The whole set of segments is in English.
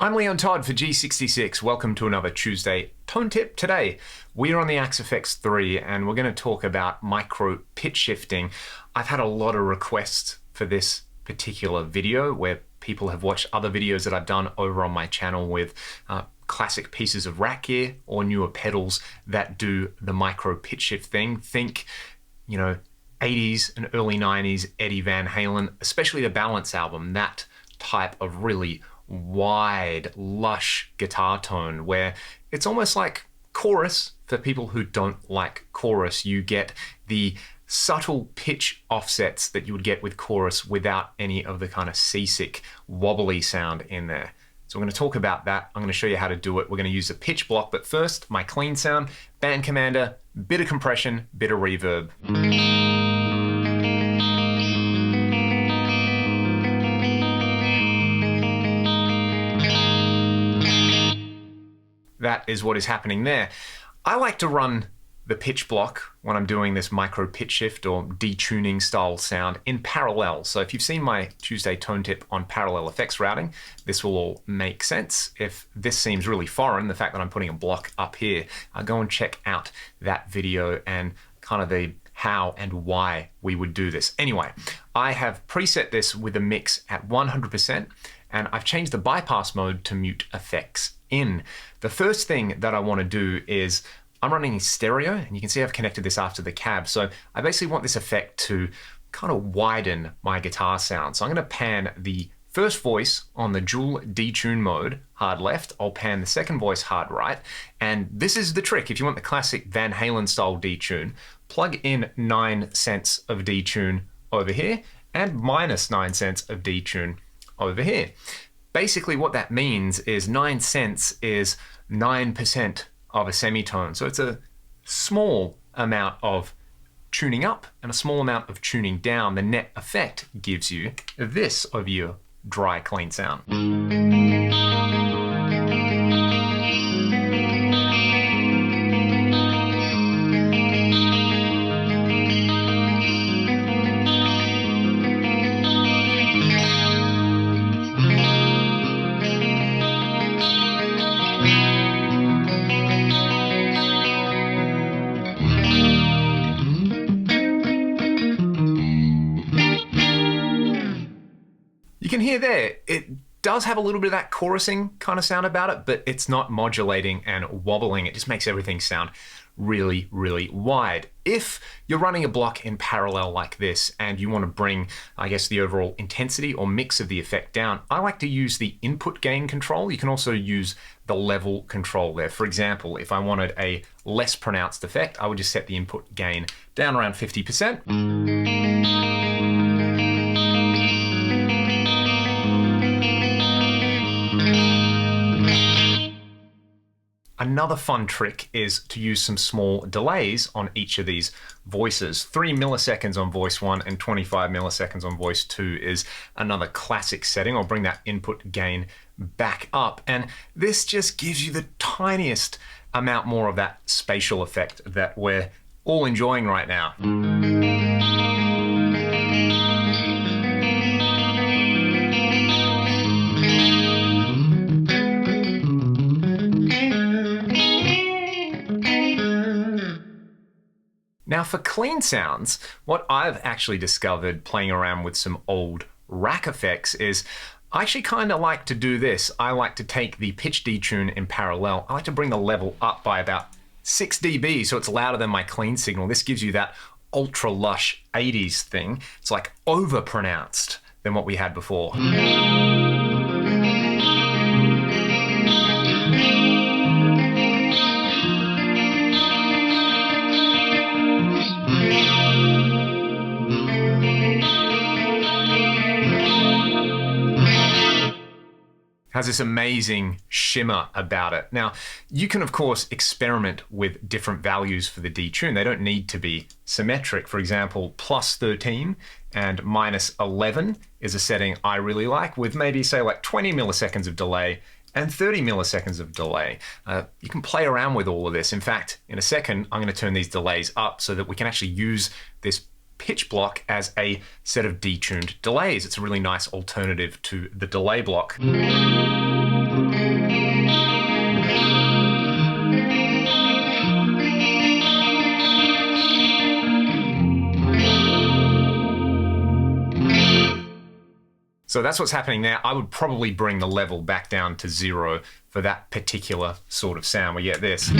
I'm Todd for G66. Welcome to another Tuesday Tone Tip. Today, we are on the Axe FX 3 and we're going to talk about micro pitch shifting. I've had a lot of requests for this particular video where people have watched other videos that I've done over on my channel with classic pieces of rack gear or newer pedals that do the micro pitch shift thing. Think, 80s and early 90s Eddie Van Halen, especially the Balance album, that type of really wide, lush guitar tone where it's almost like chorus. For people who don't like chorus, you get the subtle pitch offsets that you would get with chorus without any of the kind of seasick, wobbly sound in there. So we're going to talk about that. I'm going to show you how to do it. We're going to use a pitch block, but first, my clean sound, band commander, bit of compression, bit of reverb. That is what is happening there. I like to run the pitch block when I'm doing this micro pitch shift or detuning style sound in parallel. So if you've seen my Tuesday Tone Tip on parallel effects routing, this will all make sense. If this seems really foreign, the fact that I'm putting a block up here, go and check out that video and kind of the how and why we would do this. Anyway, I have preset this with a mix at 100%, and I've changed the bypass mode to mute effects in. The first thing that I want to do is I'm running stereo, and you can see I've connected this after the cab. So I basically want this effect to kind of widen my guitar sound. So I'm going to pan the first voice on the dual detune mode, hard left. I'll pan the second voice hard right. And this is the trick. If you want the classic Van Halen style detune, plug in 9 cents of detune over here and minus 9 cents of detune over here. Basically what that means is 9 cents is 9% of a semitone. So it's a small amount of tuning up and a small amount of tuning down. The net effect gives you this of your dry, clean sound. You can hear there, it does have a little bit of that chorusing kind of sound about it, but it's not modulating and wobbling. It just makes everything sound really, really wide. If you're running a block in parallel like this and you want to bring, I guess, the overall intensity or mix of the effect down, I like to use the input gain control. You can also use the level control there. For example, if I wanted a less pronounced effect, I would just set the input gain down around 50%. Another fun trick is to use some small delays on each of these voices. 3 milliseconds on voice 1 and 25 milliseconds on voice 2 is another classic setting. I'll bring that input gain back up, and this just gives you the tiniest amount more of that spatial effect that we're all enjoying right now. Now for clean sounds, what I've actually discovered playing around with some old rack effects is I actually kind of like to do this. I like to take the pitch detune in parallel. I like to bring the level up by about 6 dB so it's louder than my clean signal. This gives you that ultra lush 80s thing. It's like over pronounced than what we had before. Has this amazing shimmer about it. Now, you can of course experiment with different values for the detune. They don't need to be symmetric. For example, plus 13 and minus 11 is a setting I really like, with maybe say like 20 milliseconds of delay and 30 milliseconds of delay. You can play around with all of this. In fact, in a second, I'm going to turn these delays up so that we can actually use this pitch block as a set of detuned delays. It's a really nice alternative to the delay block. So that's what's happening there. I would probably bring the level back down to 0 for that particular sort of sound. We get this.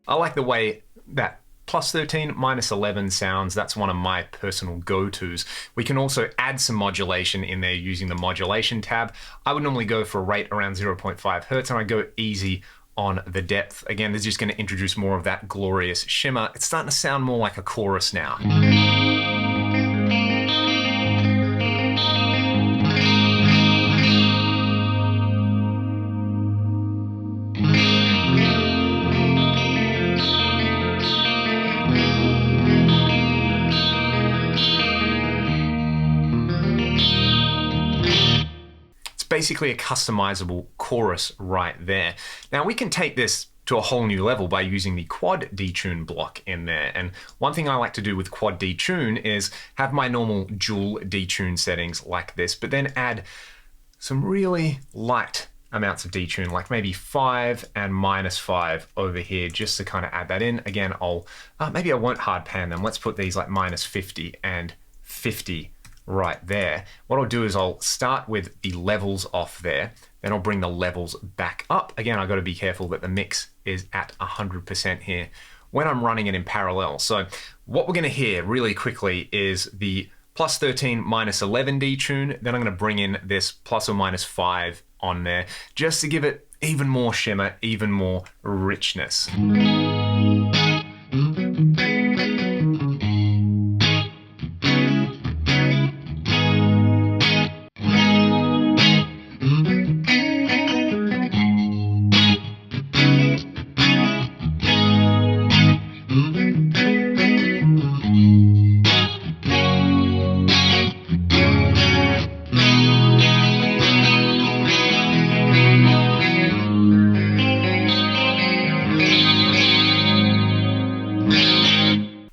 I like the way that +13, -11 sounds. That's one of my personal go-tos. We can also add some modulation in there using the Modulation tab. I would normally go for a rate around 0.5 Hertz, and I go easy on the depth. Again, this is just going to introduce more of that glorious shimmer. It's starting to sound more like a chorus now. Basically a customizable chorus right there. Now we can take this to a whole new level by using the quad detune block in there. And one thing I like to do with quad detune is have my normal dual detune settings like this, but then add some really light amounts of detune, like maybe 5 and -5 over here, just to kind of add that in. Again, maybe I won't hard pan them. Let's put these like -50 and 50 right there. What I'll do is I'll start with the levels off there, then I'll bring the levels back up. Again, I've got to be careful that the mix is at 100% here when I'm running it in parallel. So what we're going to hear really quickly is the +13, -11 detune. Then I'm going to bring in this ±5 on there, just to give it even more shimmer, even more richness.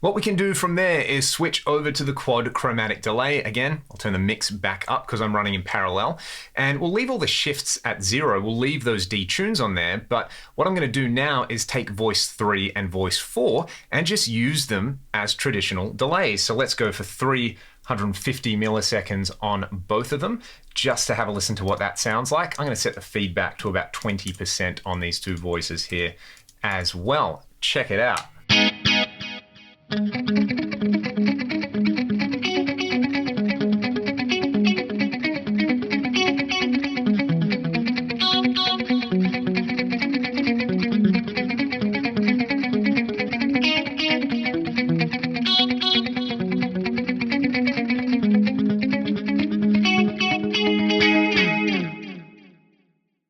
What we can do from there is switch over to the quad chromatic delay. Again, I'll turn the mix back up because I'm running in parallel, and we'll leave all the shifts at 0. We'll leave those detunes on there, but what I'm going to do now is take voice 3 and voice 4 and just use them as traditional delays. So let's go for 350 milliseconds on both of them, just to have a listen to what that sounds like. I'm going to set the feedback to about 20% on these two voices here as well. Check it out.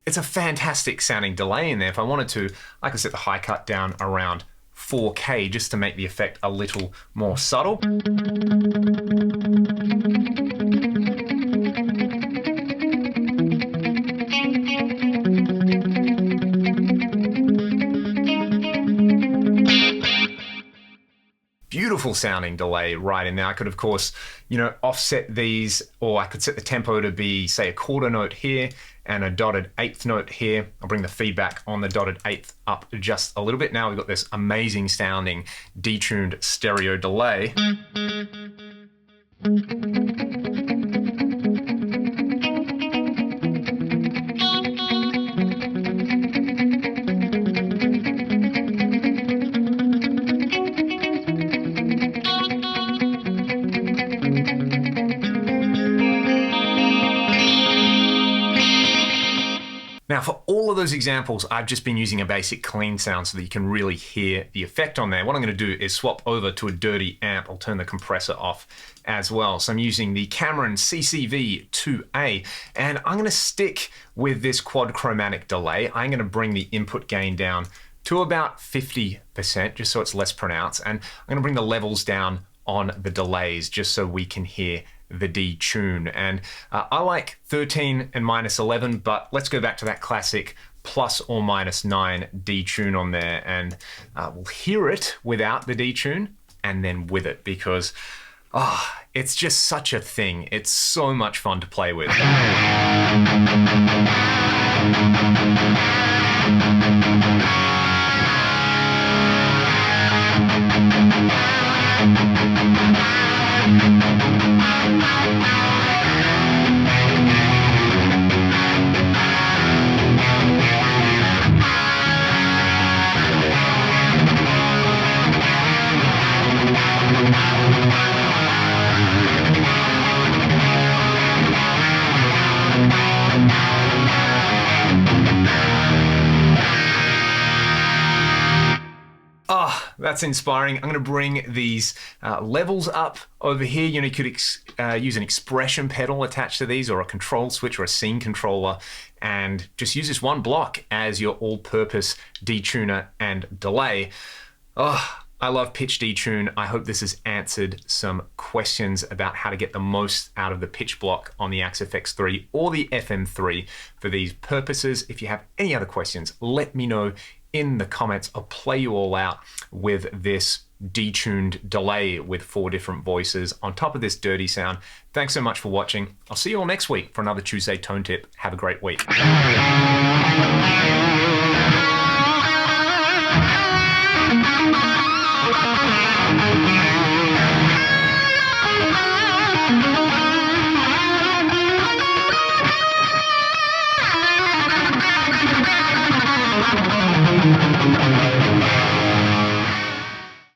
It's a fantastic sounding delay in there. If I wanted to, I could set the high cut down around 4K just to make the effect a little more subtle. Beautiful sounding delay right in there. I could, of course, offset these, or I could set the tempo to be, say, a quarter note here and a dotted eighth note here. I'll bring the feedback on the dotted eighth up just a little bit. Now we've got this amazing sounding detuned stereo delay. Now, for all of those examples, I've just been using a basic clean sound so that you can really hear the effect on there. What I'm going to do is swap over to a dirty amp. I'll turn the compressor off as well. So I'm using the Cameron CCV2A, and I'm going to stick with this quad chromatic delay. I'm going to bring the input gain down to about 50%, just so it's less pronounced. And I'm going to bring the levels down on the delays just so we can hear the detune. And I like 13 and -11, but let's go back to that classic ±9 detune on there, and we'll hear it without the detune and then with it, because it's just such a thing. It's so much fun to play with. Oh, that's inspiring. I'm going to bring these levels up over here. You know, you could use an expression pedal attached to these, or a control switch, or a scene controller, and just use this one block as your all-purpose detuner and delay. Oh, I love pitch detune. I hope this has answered some questions about how to get the most out of the pitch block on the Axe FX3 or the FM3 for these purposes. If you have any other questions, let me know in the comments. I'll play you all out with this detuned delay with 4 different voices on top of this dirty sound. Thanks so much for watching. I'll see you all next week for another Tuesday Tone Tip. Have a great week.